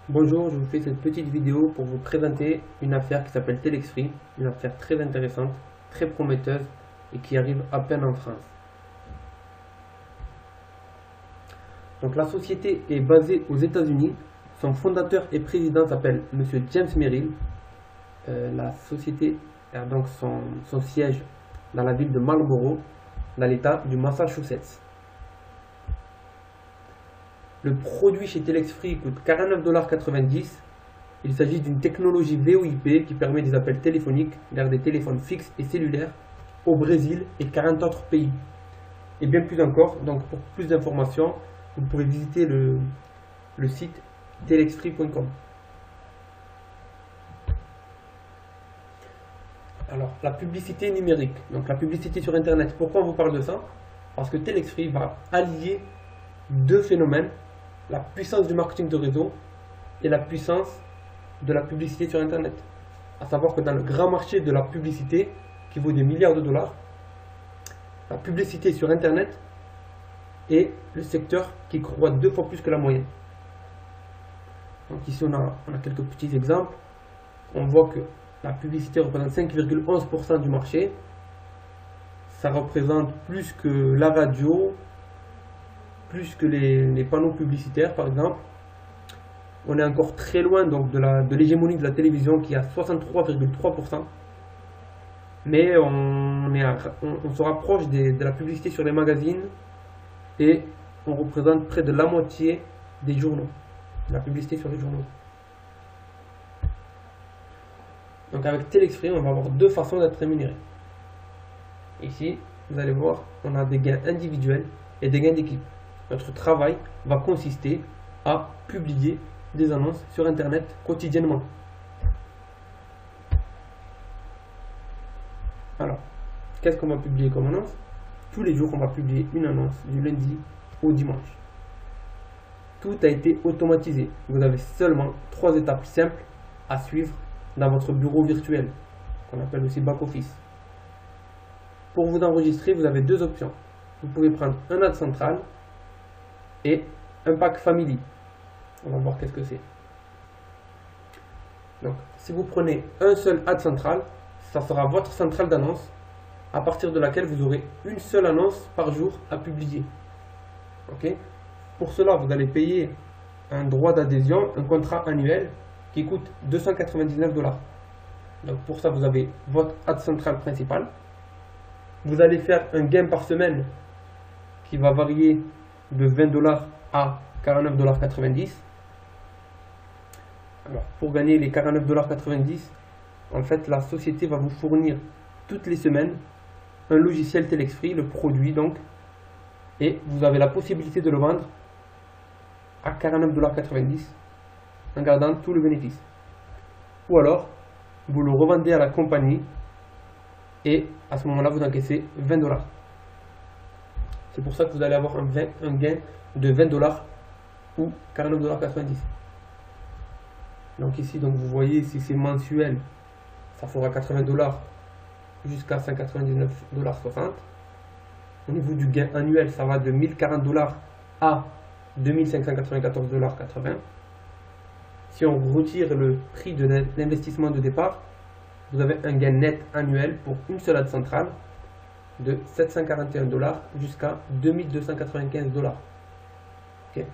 Bonjour, je vous fais cette petite vidéo pour vous présenter une affaire qui s'appelle Telexfree, une affaire très intéressante, très prometteuse et qui arrive à peine en France. Donc la société est basée aux États-Unis, son fondateur et président s'appelle Monsieur James Merrill. La société a donc son siège dans la ville de Marlborough, dans l'état du Massachusetts. Le produit chez Telexfree coûte 49,90 $. Il s'agit d'une technologie VoIP qui permet des appels téléphoniques vers des téléphones fixes et cellulaires au Brésil et 40 autres pays. Et bien plus encore, donc pour plus d'informations, vous pouvez visiter le site telexfree.com. Alors, la publicité numérique, donc la publicité sur Internet. Pourquoi on vous parle de ça? Parce que Telexfree va allier deux phénomènes: la puissance du marketing de réseau et la puissance de la publicité sur Internet. À savoir que dans le grand marché de la publicité, qui vaut des milliards de dollars, la publicité sur Internet est le secteur qui croît 2 fois plus que la moyenne. Donc ici on a quelques petits exemples. On voit que la publicité représente 5,11% du marché. Ça représente plus que la radio, plus que les panneaux publicitaires par exemple. On est encore très loin donc de l'hégémonie de la télévision qui est à 63,3%. Mais on se rapproche de la publicité sur les magazines et on représente près de la moitié des journaux, de la publicité sur les journaux. Donc avec Telexfree, on va avoir deux façons d'être rémunéré. Ici, vous allez voir, on a des gains individuels et des gains d'équipe. Notre travail va consister à publier des annonces sur Internet quotidiennement. Alors, qu'est-ce qu'on va publier comme annonce? Tous les jours, on va publier une annonce du lundi au dimanche. Tout a été automatisé. Vous avez seulement 3 étapes simples à suivre dans votre bureau virtuel, qu'on appelle aussi back-office. Pour vous enregistrer, vous avez deux options. Vous pouvez prendre un ad central et un pack family. On va voir qu'est-ce que c'est. Donc, si vous prenez un seul ad central, ça sera votre centrale d'annonce à partir de laquelle vous aurez une seule annonce par jour à publier. Ok? Pour cela, vous allez payer un droit d'adhésion, un contrat annuel qui coûte 299 $. Donc pour ça, vous avez votre ad central principal. Vous allez faire un gain par semaine qui va varier de 20 $ à 49,90 $. Alors, pour gagner les 49,90 $, en fait, la société va vous fournir toutes les semaines un logiciel Telexfree, le produit donc, et vous avez la possibilité de le vendre à 49,90 $ en gardant tout le bénéfice. Ou alors, vous le revendez à la compagnie et à ce moment-là, vous encaissez 20 $. C'est pour ça que vous allez avoir un gain de 20 $ ou 49,90 $. Donc ici, donc vous voyez, si c'est mensuel, ça fera 80 $ jusqu'à 199,60 $. Au niveau du gain annuel, ça va de 1040 $ à 2594,80 $. Si on retire le prix de l'investissement de départ, vous avez un gain net annuel pour une seule ad centrale de 741 $ jusqu'à 2295 $. Okay.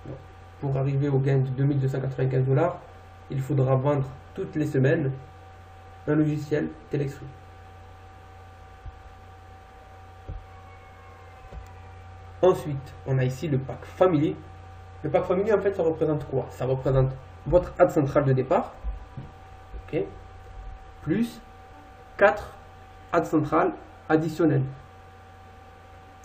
Donc, pour arriver au gain de 2295 $, il faudra vendre toutes les semaines un logiciel Telexfree. Ensuite, on a ici le pack Family. Le pack Family, en fait, ça représente quoi? Ça représente votre ad central de départ, ok, plus 4 ads centrales additionnelles.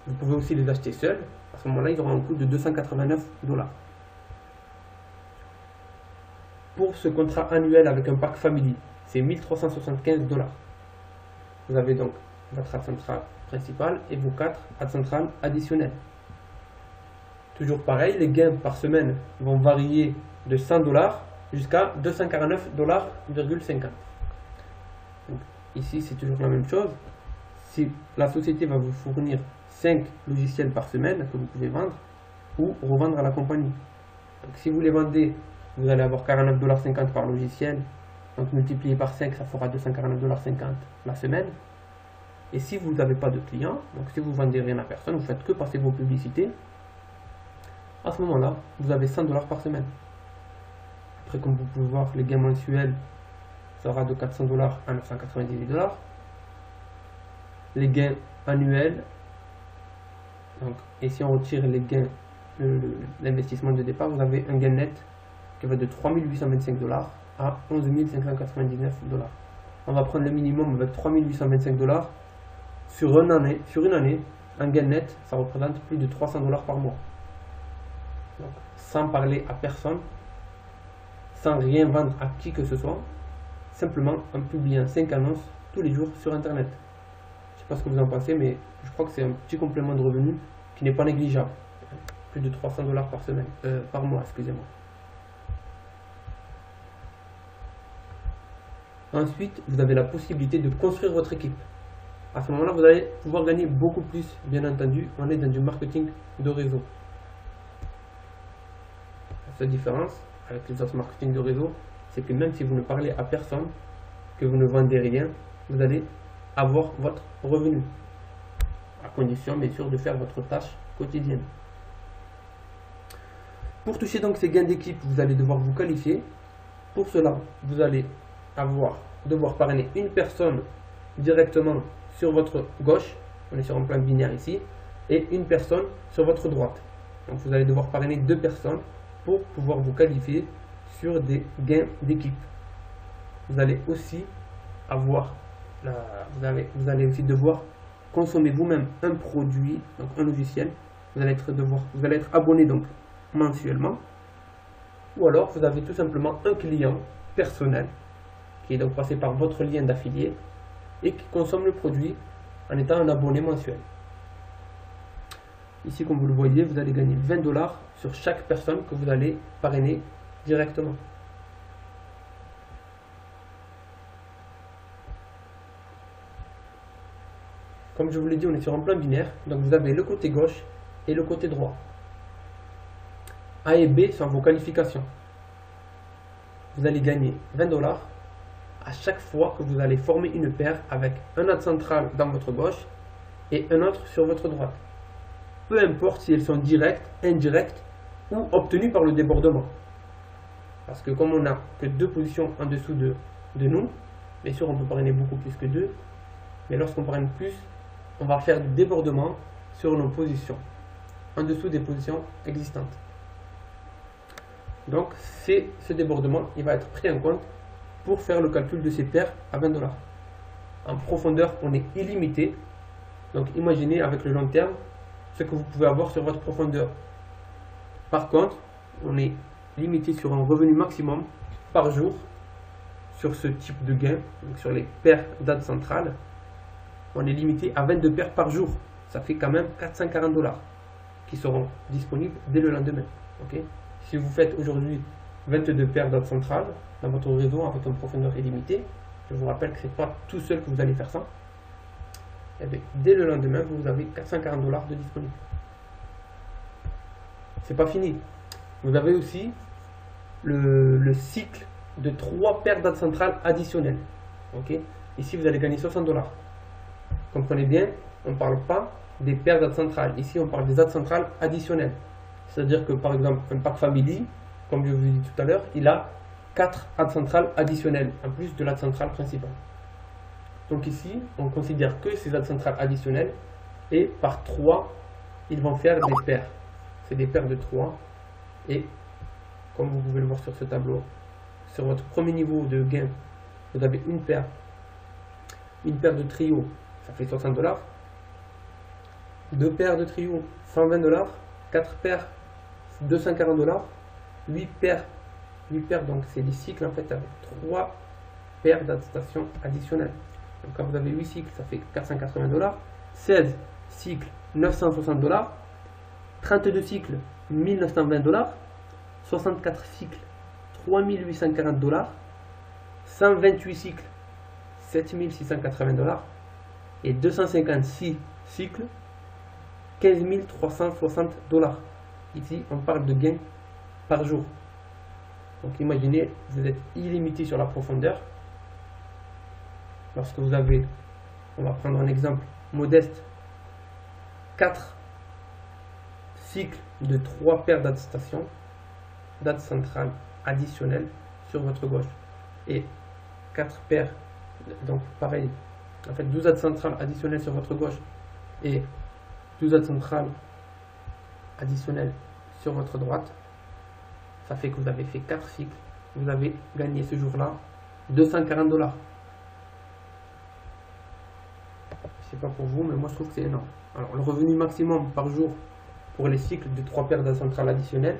Vous pouvez aussi les acheter seuls. À ce moment-là, ils auront un coût de 289 $. Pour ce contrat annuel avec un pack Family, c'est 1375 $. Vous avez donc votre ad central principal et vos 4 ads centrales additionnelles. Toujours pareil, les gains par semaine vont varier de 100 $ jusqu'à 249,50 $. Ici, c'est toujours la même chose. Si la société va vous fournir 5 logiciels par semaine que vous pouvez vendre ou revendre à la compagnie. Donc, si vous les vendez vous allez avoir 49,50 $ par logiciel. Donc multiplié par 5, ça fera 249,50 $ la semaine. Et si vous n'avez pas de clients, donc si vous ne vendez rien à personne, vous faites que passer vos publicités, à ce moment-là, vous avez 100 $ par semaine. Après, comme vous pouvez voir, les gains mensuels sera de 400 $ à 998 $. Les gains annuels, donc, et si on retire les gains, l'investissement de départ, vous avez un gain net qui va de 3 825 $ à 11 599 $. On va prendre le minimum avec 3 825 $ sur une année, un gain net, ça représente plus de 300 $ par mois. Donc, sans parler à personne, sans rien vendre à qui que ce soit, simplement en publiant 5 annonces tous les jours sur internet. Je ne sais pas ce que vous en pensez, mais je crois que c'est un petit complément de revenu qui n'est pas négligeable. Plus de 300 $ par semaine, par mois, excusez-moi. Ensuite, vous avez la possibilité de construire votre équipe. À ce moment-là, vous allez pouvoir gagner beaucoup plus, bien entendu, on est dans du marketing de réseau. La seule différence avec les autres marketing de réseau, c'est que même si vous ne parlez à personne, que vous ne vendez rien, vous allez avoir votre revenu. À condition, bien sûr, de faire votre tâche quotidienne. Pour toucher donc ces gains d'équipe, vous allez devoir vous qualifier. Pour cela, vous allez devoir parrainer une personne directement sur votre gauche, on est sur un plan binaire ici, et une personne sur votre droite. Donc vous allez devoir parrainer 2 personnes pour pouvoir vous qualifier sur des gains d'équipe. Vous allez aussi vous allez aussi devoir consommer vous-même un produit, donc un logiciel. Vous allez être abonné donc mensuellement, ou alors vous avez tout simplement un client personnel qui est donc passé par votre lien d'affilié et qui consomme le produit en étant un abonné mensuel. Ici, comme vous le voyez, vous allez gagner 20 $ sur chaque personne que vous allez parrainer directement. Comme je vous l'ai dit, on est sur un plan binaire, donc vous avez le côté gauche et le côté droit. A et B sont vos qualifications. Vous allez gagner 20 $ à chaque fois que vous allez former une paire avec un axe central dans votre gauche et un autre sur votre droite. Peu importe si elles sont directes, indirectes ou obtenues par le débordement. Parce que comme on n'a que 2 positions en dessous de nous, bien sûr on peut parrainer beaucoup plus que 2, mais lorsqu'on parraine plus, on va faire du débordement sur nos positions, en dessous des positions existantes. Donc ce débordement, il va être pris en compte pour faire le calcul de ces paires à 20 $. En profondeur, on est illimité. Donc imaginez avec le long terme ce que vous pouvez avoir sur votre profondeur. Par contre, on est limité sur un revenu maximum par jour sur ce type de gain, donc sur les paires dates centrales. On est limité à 22 paires par jour. Ça fait quand même 440 $ qui seront disponibles dès le lendemain. Okay? Si vous faites aujourd'hui 22 paires dates centrales dans votre réseau avec une profondeur illimitée, je vous rappelle que ce n'est pas tout seul que vous allez faire ça. Et bien, dès le lendemain, vous avez 440 $ de disponible. C'est pas fini. Vous avez aussi le cycle de 3 paires dates centrales additionnelles. Okay? Ici, vous allez gagner 60 $. Comprenez bien, on ne parle pas des paires dates centrales. Ici, on parle des dates centrales additionnelles. C'est-à-dire que, par exemple, un pack family, comme je vous ai dit tout à l'heure, il a 4 dates centrales additionnelles, en plus de la date centrale principale. Donc ici, on considère que ces dates centrales additionnelles, et par 3, ils vont faire des paires. C'est des paires de 3. Et, comme vous pouvez le voir sur ce tableau, sur votre premier niveau de gain, vous avez une paire de trio, ça fait 60 $. 2 paires de trio, 120 $. 4 paires, 240 $. 8 paires, donc c'est des cycles en fait avec 3 paires d'adaptations additionnelles. Donc quand vous avez 8 cycles, ça fait 480 $. 16 cycles, 960 $. 32 cycles, 1920 $. 64 cycles, 3840 $. 128 cycles, 7680 $. Et 256 cycles, 15 360 $. Ici, on parle de gains par jour. Donc imaginez, vous êtes illimité sur la profondeur. Lorsque vous avez, on va prendre un exemple modeste, 4 cycles de 3 paires dates centrales additionnelles sur votre gauche et 4 paires, donc pareil, en fait 12 dates centrales additionnelles sur votre gauche et 12 dates centrales additionnelles sur votre droite, ça fait que vous avez fait 4 cycles, vous avez gagné ce jour-là 240 $. Je sais pas pour vous, mais moi je trouve que c'est énorme. Alors le revenu maximum par jour pour les cycles de 3 paires dates centrales additionnelles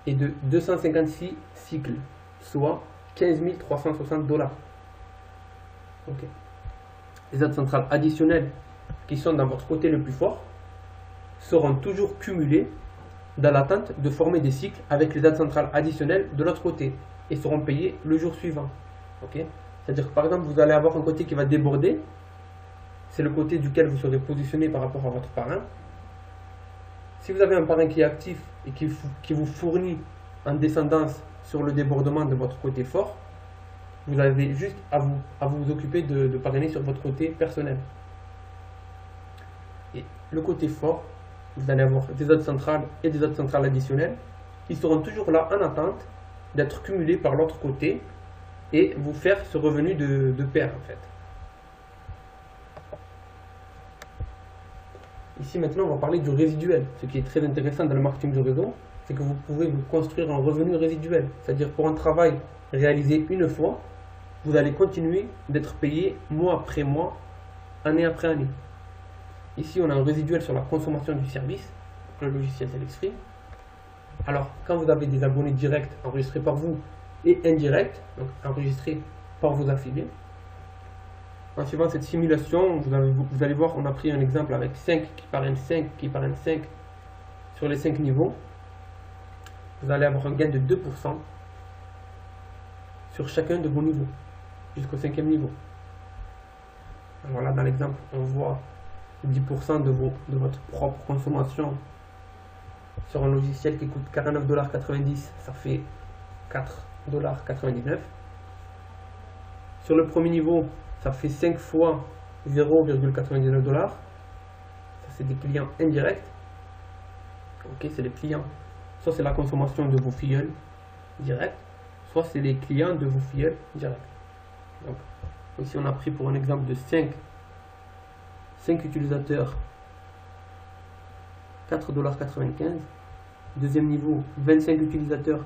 est de 256 cycles, soit 15 360 $. Ok. Les dates centrales additionnelles qui sont dans votre côté le plus fort seront toujours cumulées dans l'attente de former des cycles avec les dates centrales additionnelles de l'autre côté et seront payées le jour suivant. Ok. C'est-à-dire que par exemple vous allez avoir un côté qui va déborder, c'est le côté duquel vous serez positionné par rapport à votre parrain. Si vous avez un parrain qui est actif et qui vous fournit en descendance sur le débordement de votre côté fort, vous avez juste à vous occuper de parrainer sur votre côté personnel. Et le côté fort, vous allez avoir des dates centrales et des dates centrales additionnelles. Ils seront toujours là en attente d'être cumulés par l'autre côté et vous faire ce revenu de paire en fait. Ici maintenant on va parler du résiduel. Ce qui est très intéressant dans le marketing de réseau, c'est que vous pouvez vous construire un revenu résiduel. C'est-à-dire pour un travail réalisé une fois, vous allez continuer d'être payé mois après mois, année après année. Ici on a un résiduel sur la consommation du service, le logiciel Telexfree. Alors quand vous avez des abonnés directs enregistrés par vous et indirects, donc enregistrés par vos affiliés, en suivant cette simulation, vous allez voir, on a pris un exemple avec 5 qui parrainent 5, qui parrainent 5 sur les 5 niveaux. Vous allez avoir un gain de 2% sur chacun de vos niveaux, jusqu'au 5e niveau. Alors là, dans l'exemple, on voit 10% de votre propre consommation sur un logiciel qui coûte 49,90 $, ça fait 4,99 $. Sur le premier niveau, ça fait 5 fois 0,99 $. Ça, c'est des clients indirects. Ok, c'est les clients. Soit c'est la consommation de vos filleuls directs, soit c'est les clients de vos filleuls directs. Donc, ici, on a pris pour un exemple de 5 utilisateurs, 4,95 $. Deuxième niveau, 25 utilisateurs,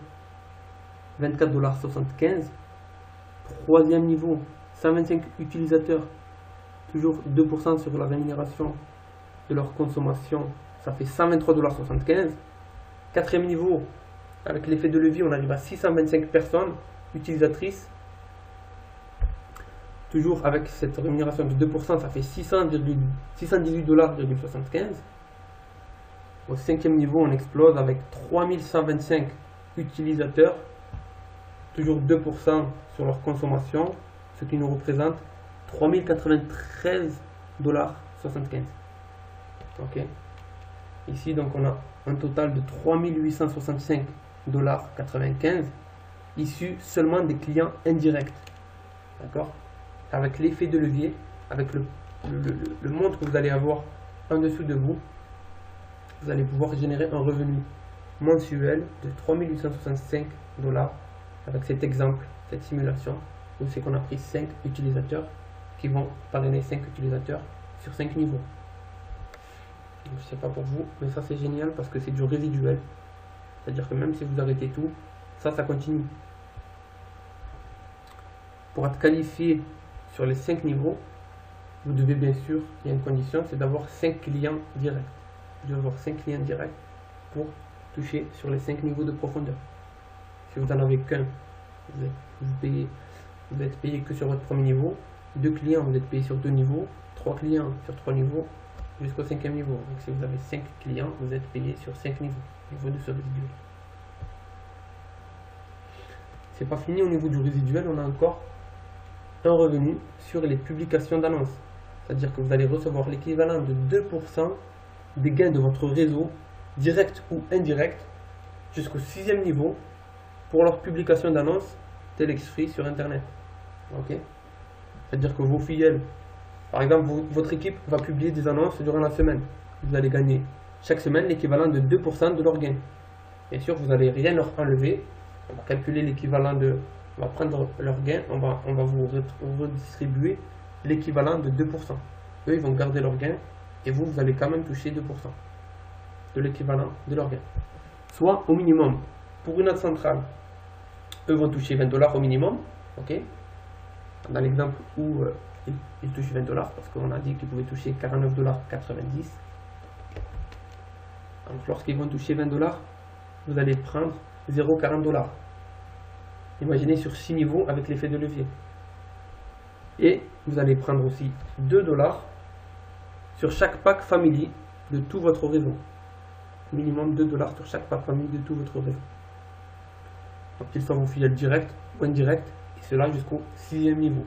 24,75 $. Troisième niveau, 125 utilisateurs, toujours 2% sur la rémunération de leur consommation, ça fait 123,75 $. Quatrième niveau, avec l'effet de levier, on arrive à 625 personnes utilisatrices. Toujours avec cette rémunération de 2%, ça fait 618,75 $. Au cinquième niveau, on explose avec 3125 utilisateurs, toujours 2% sur leur consommation, ce qui nous représente 3093,75 $. Ok. Ici, donc, on a un total de 3865,95 $ issus seulement des clients indirects. D'accord. Avec l'effet de levier, avec le montre que vous allez avoir en dessous de vous, vous allez pouvoir générer un revenu mensuel de 3865 $ avec cet exemple, cette simulation, où c'est qu'on a pris 5 utilisateurs qui vont parrainer 5 utilisateurs sur 5 niveaux. Donc, je sais pas pour vous, mais ça c'est génial parce que c'est du résiduel. C'est-à-dire que même si vous arrêtez tout, ça continue. Pour être qualifié sur les 5 niveaux, vous devez bien sûr, il y a une condition, c'est d'avoir 5 clients directs. Vous devez avoir 5 clients directs pour toucher sur les 5 niveaux de profondeur. Si vous n'en avez qu'un, vous êtes payé que sur votre premier niveau. 2 clients, vous êtes payé sur 2 niveaux. 3 clients sur 3 niveaux jusqu'au 5e niveau. Donc si vous avez 5 clients, vous êtes payé sur 5 niveaux au niveau de ce résiduel. C'est pas fini au niveau du résiduel, on a encore un revenu sur les publications d'annonces. C'est-à-dire que vous allez recevoir l'équivalent de 2% des gains de votre réseau, direct ou indirect, jusqu'au 6e niveau, pour leur publication d'annonces Telex Free sur Internet. Ok. C'est-à-dire que vos filiales, par exemple, votre équipe va publier des annonces durant la semaine. Vous allez gagner chaque semaine l'équivalent de 2% de leur gain. Bien sûr, vous n'allez rien leur enlever. On va calculer l'équivalent de... On va prendre leur gain, on va vous redistribuer l'équivalent de 2%. Eux, ils vont garder leur gain et vous allez quand même toucher 2% de l'équivalent de leur gain. Soit au minimum, pour une ad centrale, eux vont toucher 20 $ au minimum. Ok. Dans l'exemple où ils touchent 20 $, parce qu'on a dit qu'ils pouvaient toucher 49,90 $. Donc lorsqu'ils vont toucher 20 $, vous allez prendre 0,40 $. Imaginez sur 6 niveaux avec l'effet de levier. Et vous allez prendre aussi 2 $ sur chaque pack family de tout votre réseau. Minimum 2 $ sur chaque pack family de tout votre réseau. Donc qu'ils soient vos filiales directes ou indirectes, et cela jusqu'au 6e niveau.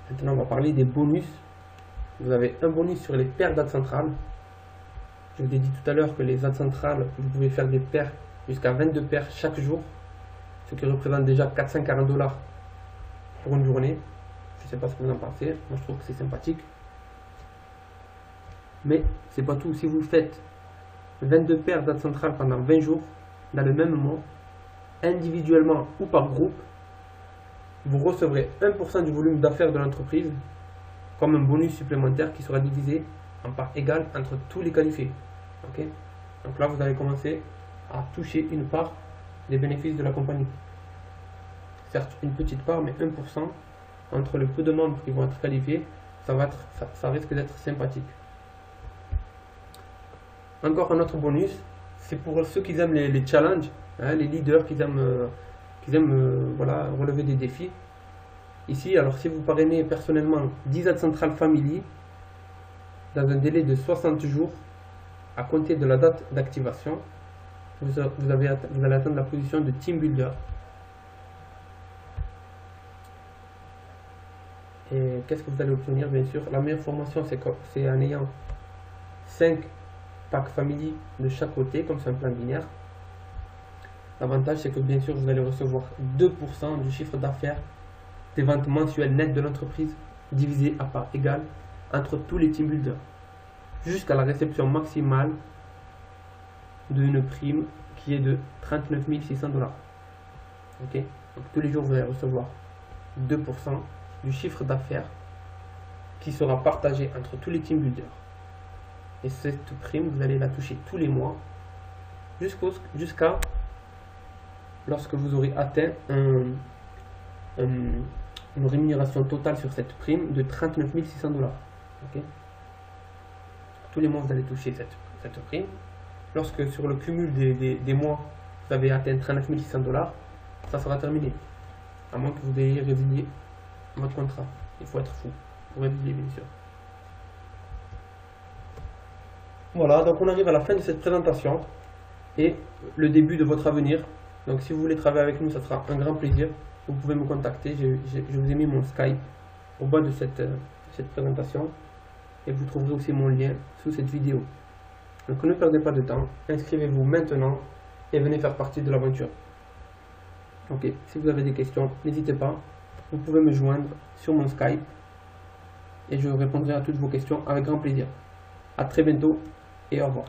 Maintenant, on va parler des bonus. Vous avez un bonus sur les paires d'ads centrales. Je vous ai dit tout à l'heure que les ads centrales, vous pouvez faire des paires jusqu'à 22 paires chaque jour, ce qui représente déjà 440 $ pour une journée. Je ne sais pas ce que vous en pensez, moi je trouve que c'est sympathique. Mais c'est pas tout, si vous faites 22 paires d'ads centrales pendant 20 jours, dans le même mois, individuellement ou par groupe, vous recevrez 1% du volume d'affaires de l'entreprise comme un bonus supplémentaire qui sera divisé en parts égales entre tous les qualifiés. Okay. Donc là, vous allez commencer à toucher une part des bénéfices de la compagnie. Certes, une petite part, mais 1% entre le peu de membres qui vont être qualifiés, ça risque d'être sympathique. Encore un autre bonus, c'est pour ceux qui aiment les challenges, hein, les leaders qui aiment voilà, relever des défis. Ici, alors si vous parrainez personnellement 10 ads centrales family dans un délai de 60 jours à compter de la date d'activation, vous allez atteindre la position de team builder. Et qu'est-ce que vous allez obtenir? Bien sûr, la meilleure formation, c'est en ayant 5 packs family de chaque côté, comme c'est un plan binaire. L'avantage, c'est que bien sûr, vous allez recevoir 2% du chiffre d'affaires des ventes mensuelles nettes de l'entreprise divisé à part égale entre tous les team builders, jusqu'à la réception maximale d'une prime qui est de 39 600 $. Ok, donc tous les jours, vous allez recevoir 2% du chiffre d'affaires qui sera partagé entre tous les team builders. Et cette prime, vous allez la toucher tous les mois jusqu'à lorsque vous aurez atteint une rémunération totale sur cette prime de 39 600 $. Okay. Tous les mois, vous allez toucher cette prime. Lorsque sur le cumul des mois, vous avez atteint 39 600 $, ça sera terminé. À moins que vous ayez résilié votre contrat. Il faut être fou pour résilier, bien sûr. Voilà, donc on arrive à la fin de cette présentation et le début de votre avenir. Donc si vous voulez travailler avec nous, ça sera un grand plaisir. Vous pouvez me contacter. Je vous ai mis mon Skype au bas de cette présentation et vous trouverez aussi mon lien sous cette vidéo. Donc ne perdez pas de temps, inscrivez-vous maintenant et venez faire partie de l'aventure. Ok, si vous avez des questions, n'hésitez pas. Vous pouvez me joindre sur mon Skype et je répondrai à toutes vos questions avec grand plaisir. A très bientôt et au revoir.